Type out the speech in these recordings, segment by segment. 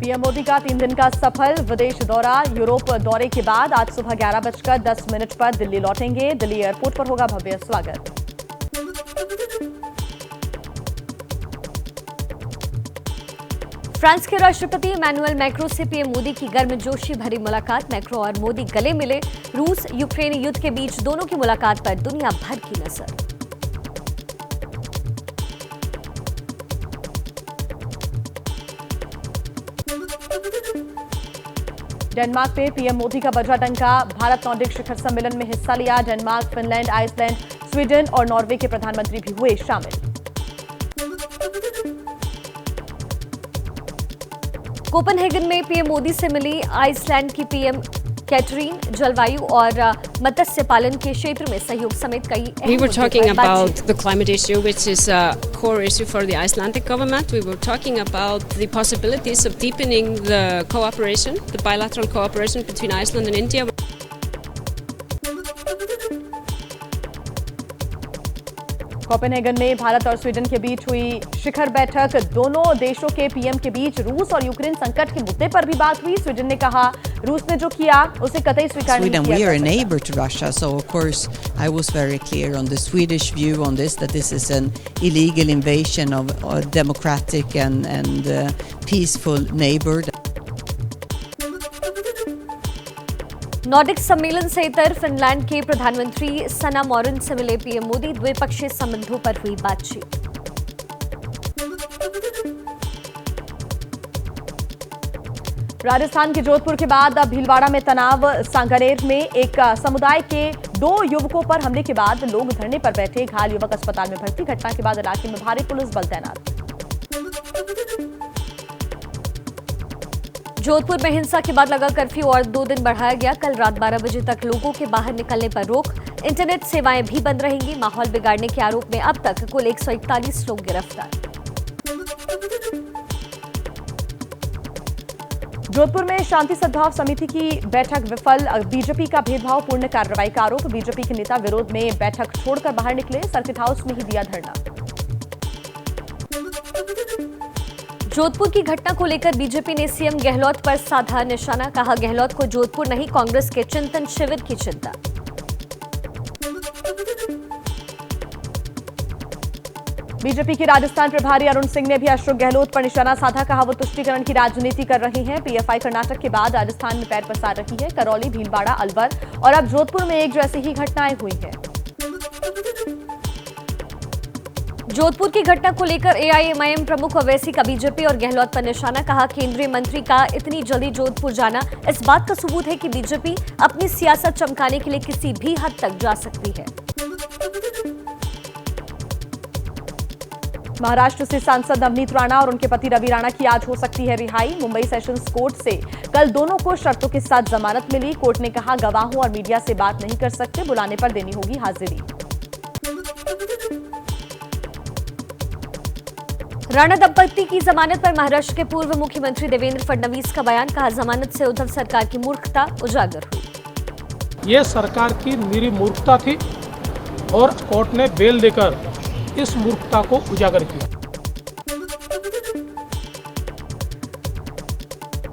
PM Modi का 3 दिन का सफल विदेश दौरा। यूरोप दौरे के बाद आज सुबह 11:10 पर दिल्ली लौटेंगे। दिल्ली एयरपोर्ट पर होगा भव्य स्वागत। फ्रांस के राष्ट्रपति इमैनुअल मैक्रों से पीएम मोदी की गर्मजोशी भरी मुलाकात। मैक्रों और मोदी गले मिले। रूस यूक्रेन युद्ध के बीच दोनों की मुलाकात पर दुनिया भर की नजर। डेनमार्क पे पीएम मोदी का बजा डंका। भारत नॉर्डिक शिखर सम्मेलन में हिस्सा लिया। डेनमार्क, फिनलैंड, आइसलैंड, स्वीडन और नॉर्वे के प्रधानमंत्री भी हुए शामिल। कोपेनहेगन में पीएम मोदी से मिली आइसलैंड की पीएम कैटरीन। जलवायु और मत्स्य पालन के क्षेत्र में सहयोग समेत कई We were talking about the climate issue, which is a core issue for the Icelandic government. We were talking about the possibilities of deepening the cooperation, the bilateral cooperation between Iceland and India. Copenhagen में भारत और Sweden के बीच हुई शिखर बैठक। दोनों देशों के PM के बीच रूस और यूक्रेन संकट के मुद्दे पर भी बात हुई। स्वीडन ने कहा रूस ने जो किया उसे कतई स्वीकार नहीं किया जा सकता। We are a neighbor to Russia, so of course I was very clear on the Swedish view on this, that this is an illegal invasion of a democratic and peaceful neighbor. Nordic सम्मेलन से इतर Finland के प्रधानमंत्री सना मॉरिन से मिले PM Modi. द्विपक्षीय संबंधों पर हुई बातचीत। राजस्थान के जोधपुर के बाद अब भीलवाड़ा में तनाव। सांगानेर में एक समुदाय के 2 युवकों पर हमले के बाद लोग धरने पर बैठे। घायल युवक अस्पताल में भर्ती। घटना के बाद इलाके में भारी पुलिस बल तैनात। जोधपुर में हिंसा के बाद लगा कर्फ्यू और 2 दिन बढ़ाया गया। कल रात 12 बजे तक लोगों के बाहर निकलने पर रोक। इंटरनेट सेवाएं भी बंद रहेंगी। माहौल बिगाड़ने के आरोप में अब तक कुल 141 लोग गिरफ्तार। जोधपुर में शांति सद्भाव समिति की बैठक विफल। बीजेपी का भेदभावपूर्ण कार्रवाई का आरोप। बीजेपी के नेता विरोध में बैठक छोड़कर बाहर निकले। सर्किट हाउस में ही दिया धरना। जोधपुर की घटना को लेकर बीजेपी ने सीएम गहलोत पर साधा निशाना। कहा गहलोत को जोधपुर नहीं कांग्रेस के चिंतन शिविर की चिंता। बीजेपी के राजस्थान प्रभारी अरुण सिंह ने भी अशोक गहलोत पर निशाना साधा। कहा वो तुष्टीकरण की राजनीति कर रहे हैं। पीएफआई कर्नाटक के बाद राजस्थान में पैर पसार रही है। करौली, भीलवाड़ा, अलवर और अब जोधपुर में एक जैसी ही घटनाएं हुई हैं। जोधपुर की घटना को लेकर एआईएमआईएम प्रमुख ओवैसी का बीजेपी और गहलोत पर निशाना। कहा केंद्रीय मंत्री का इतनी जल्दी जोधपुर जाना इस बात का सबूत है कि बीजेपी अपनी सियासत चमकाने के लिए किसी भी हद तक जा सकती है। महाराष्ट्र से सांसद नवनीत राणा और उनके पति रवि राणा की आज हो सकती है रिहाई। मुंबई सेशंस कोर्ट से कल दोनों को शर्तों के साथ जमानत मिली। कोर्ट ने कहा गवाहों और मीडिया से बात नहीं कर सकते, बुलाने पर देनी होगी हाजिरी। राणा दंपति की जमानत पर महाराष्ट्र के पूर्व मुख्यमंत्री देवेंद्र फडणवीस का बयान। कहा जमानत से उद्धव सरकार की मूर्खता उजागर हुई। ये सरकार की निरी मूर्खता थी और कोर्ट ने बेल देकर इस मूर्खता को उजागर किया।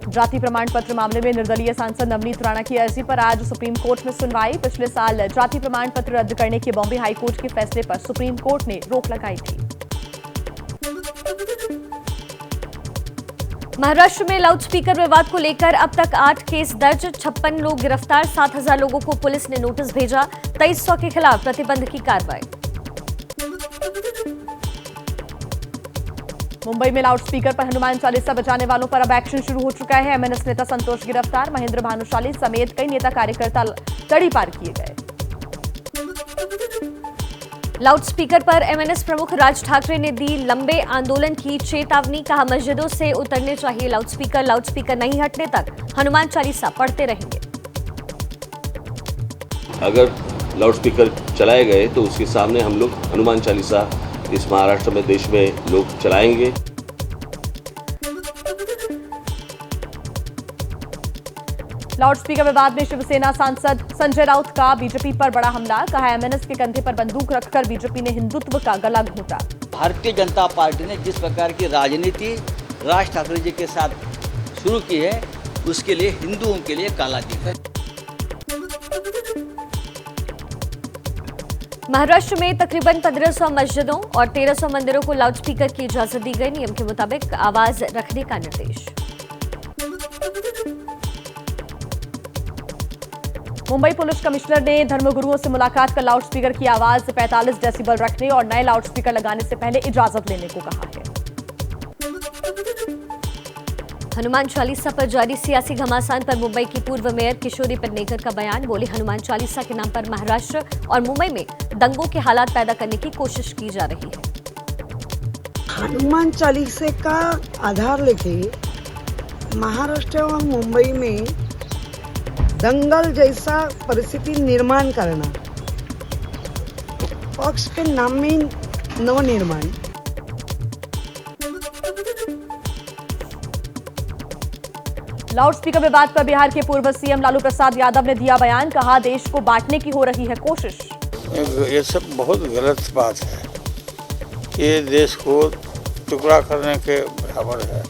जाति प्रमाण पत्र मामले में निर्दलीय सांसद नवनीत राणा की अर्जी पर आज सुप्रीम कोर्ट में सुनवाई। पिछले साल जाति प्रमाण पत्र रद्द करने के बॉम्बे हाईकोर्ट के फैसले पर सुप्रीम कोर्ट ने रोक लगाई थी। महाराष्ट्र में लाउडस्पीकर विवाद को लेकर अब तक 8 केस दर्ज। 56 लोग गिरफ्तार। 7,000 लोगों को पुलिस ने नोटिस भेजा। 2300 के खिलाफ प्रतिबंध की कार्रवाई। मुंबई में लाउडस्पीकर पर हनुमान चालीसा बजाने वालों पर अब एक्शन शुरू हो चुका है। एमएनएस नेता संतोष गिरफ्तार। महेंद्र भानुशाली समेत कई नेता कार्यकर्ता तड़ी पार किए गए। लाउडस्पीकर पर एमएनएस प्रमुख राज ठाकरे ने दी लंबे आंदोलन की चेतावनी। कहा मस्जिदों से उतरने चाहिए लाउडस्पीकर। लाउडस्पीकर नहीं हटने तक हनुमान चालीसा पढ़ते रहेंगे। अगर लाउडस्पीकर चलाए गए तो उसके सामने हम लोग हनुमान चालीसा इस महाराष्ट्र में देश में लोग चलाएंगे। लाउडस्पीकर विवाद में शिवसेना सांसद संजय राउत का बीजेपी पर बड़ा हमला। कहा एमएनएस के कंधे पर बंदूक रखकर बीजेपी ने हिंदुत्व का गला घोटा। भारतीय जनता पार्टी ने जिस प्रकार की राजनीति राज ठाकरे जी के साथ शुरू की है, उसके लिए हिंदुओं के लिए काला दिन है। महाराष्ट्र में तकरीबन 1500 मस्जिदों और 1300 मंदिरों को लाउडस्पीकर की इजाजत दी गई। नियम के मुताबिक आवाज रखने का निर्देश। मुंबई पुलिस कमिश्नर ने धर्मगुरुओं से मुलाकात कर लाउडस्पीकर की आवाज 45 डेसिबल रखने और नए लाउडस्पीकर लगाने से पहले इजाजत लेने को कहा है। हनुमान चालीसा पर जारी सियासी घमासान पर मुंबई की पूर्व मेयर किशोरी पेडनेकर का बयान। बोली, हनुमान चालीसा के नाम पर महाराष्ट्र और मुंबई में दंगों के हालात पैदा करने की कोशिश की जा रही है। हनुमान चालीसे का आधार लेके महाराष्ट्र और मुंबई में दंगल जैसा परिस्थिति निर्माण करना, पक्ष के नाम में नवनिर्माण। लाउडस्पीकर विवाद पर बिहार के पूर्व सीएम लालू प्रसाद यादव ने दिया बयान। कहा, देश को बांटने की हो रही है कोशिश। ये सब बहुत गलत बात है। ये देश को टुकड़ा करने के बराबर है।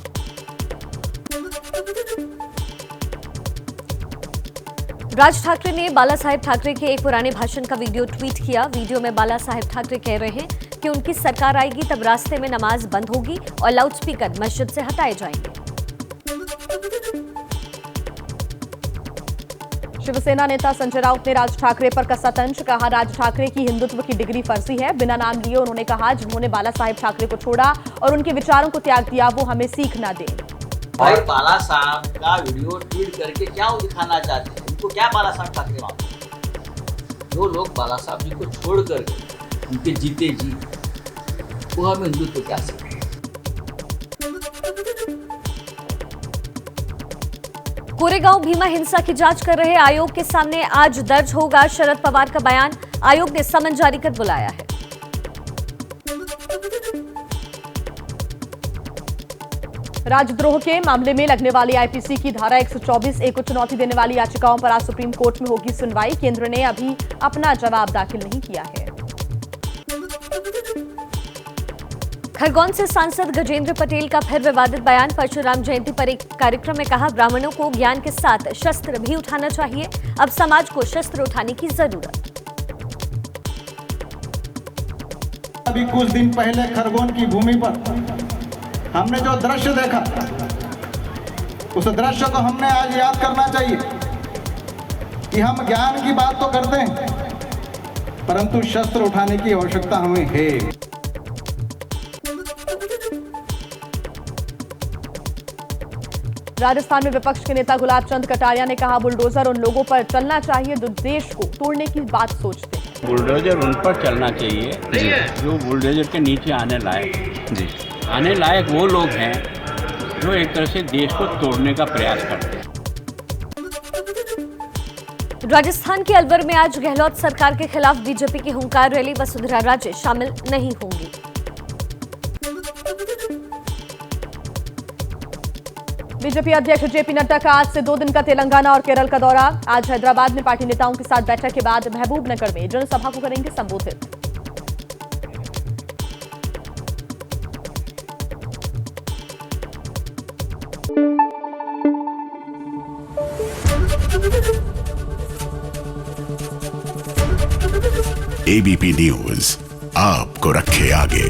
राज ठाकरे ने बाला साहेब ठाकरे के एक पुराने भाषण का वीडियो ट्वीट किया। वीडियो में बाला साहेब ठाकरे कह रहे हैं कि उनकी सरकार आएगी तब रास्ते में नमाज बंद होगी और लाउडस्पीकर मस्जिद से हटाए जाएंगे। शिवसेना नेता संजय राउत ने राज ठाकरे पर कसा तंज। कहा, राज ठाकरे की हिंदुत्व की डिग्री फर्जी है। बिना नाम लिए उन्होंने कहा, जिन्होंने बाला साहेब ठाकरे को छोड़ा और उनके विचारों को त्याग दिया, वो हमें सीख ना दें। भाई, बाला साहब का वीडियो ट्वीट करके क्या वो दिखाना चाहते हैं? उनको क्या बाला साहब ठाकरे मांगते? जो लोग बाला साहब जी को छोड़ कर उनके जीते जी, वो हमें हिंदुत्व क्या सीखे? कोरेगांव भीमा हिंसा की जांच कर रहे आयोग के सामने आज दर्ज होगा शरद पवार का बयान। आयोग ने समन जारी कर बुलाया है। राजद्रोह के मामले में लगने वाली आईपीसी की धारा 124 को चुनौती देने वाली याचिकाओं पर आज सुप्रीम कोर्ट में होगी सुनवाई। केंद्र ने अभी अपना जवाब दाखिल नहीं किया है। खरगोन से सांसद गजेंद्र पटेल का फिर विवादित बयान। परशुराम जयंती पर एक कार्यक्रम में कहा, ब्राह्मणों को ज्ञान के साथ शस्त्र भी उठाना चाहिए। अब समाज को शस्त्र उठाने की जरूरत। अभी कुछ दिन पहले खरगोन की भूमि पर हमने जो दृश्य देखा, उस दृश्य को हमने आज याद करना चाहिए कि हम ज्ञान की बात तो करते हैं, परंतु शस्त्र उठाने की आवश्यकता हमें है। राजस्थान में विपक्ष के नेता गुलाब चंद कटारिया ने कहा, बुलडोजर उन लोगों पर चलना चाहिए जो देश को तोड़ने की बात सोचते हैं। बुलडोजर उन पर चलना चाहिए जो बुलडोजर के नीचे आने लायक जी, आने लायक वो लोग हैं जो एक तरह से देश को तोड़ने का प्रयास करते हैं। राजस्थान के अलवर में आज गहलोत सरकार के खिलाफ बीजेपी की हुंकार रैली। वसुंधरा राजे शामिल नहीं होंगी। बीजेपी अध्यक्ष जेपी नड्डा का आज से 2 दिन का तेलंगाना और केरल का दौरा। आज हैदराबाद में पार्टी नेताओं के साथ बैठक के बाद महबूबनगर में जनसभा को करेंगे संबोधित। एबीपी न्यूज आपको रखे आगे।